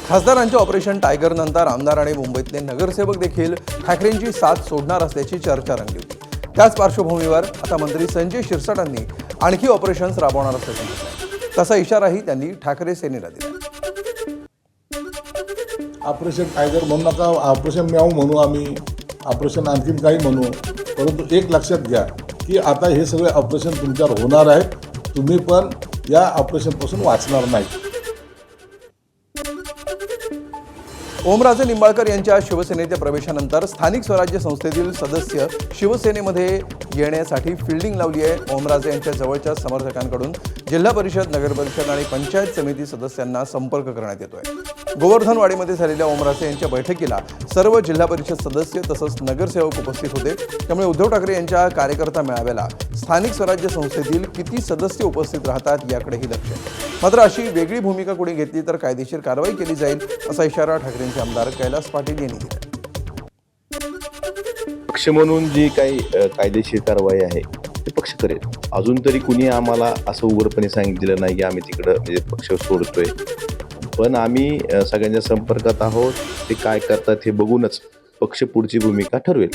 खासदारांच्या operation tiger नंतर आमदार आणि मुंबईतले नगरसेवक देखील ठाकरेंची साथ सोडणार असल्याची चर्चा रंगली होती। त्याच पार्श्वभूमीवर आता मंत्री संजय शिरसाटांनी आणखी ऑपरेशन्स राबवणार असल्याचं म्हटलंय। तसा इशाराही त्यांनी ठाकरे सेनेला दिला। ऑपरेशन टायगर म्हणू नका, ऑपरेशन म्याऊ म्हणू, आम्ही ऑपरेशन आणखीन काही म्हणू, परंतु एक लक्षात घ्या की आता हे सगळे ऑपरेशन तुमच्यावर होणार आहेत। तुम्ही पण या ऑपरेशनपासून वाचणार नाही। ओमराजे निंबाळकर यांच्या शिवसेनेच्या प्रवेशानंतर स्थानिक स्वराज्य संस्थेतील सदस्य शिवसेनेमध्ये येण्यासाठी फिल्डिंग लावली आहे। ओमराजे यांच्या जवळच्या समर्थकांकडून जिल्हा परिषद, नगर परिषद आणि पंचायत समिती सदस्यांना संपर्क करण्यात येतोय। गोवर्धनवाडीमध्ये झालेल्या ओमराजे यांच्या बैठकीला सर्व जिल्हा परिषद सदस्य तसंच नगरसेवक उपस्थित होते। त्यामुळे उद्धव ठाकरे यांच्या कार्यकर्ता मेळाव्याला स्थानिक स्वराज्य संस्थेतील किती सदस्य उपस्थित राहतात याकडेही लक्ष आहे। मात्र अशी वेगळी भूमिका कोणी घेतली तर कायदेशीर कारवाई केली जाईल असा इशारा ठाकरेंचे आमदार कैलास पाटील यांनी दिला। पक्ष म्हणून जी काही कायदेशीर कारवाई आहे ते पक्ष करेल। अजून तरी कुणी आम्हाला असं उघडपणे सांगितलेलं नाही की आम्ही तिकडं म्हणजे पक्ष सोडतोय, पण आम्ही सगळ्यांच्या संपर्कात आहोत। ते काय करतात हे बघूनच पक्ष पुढची भूमिका ठरवेल।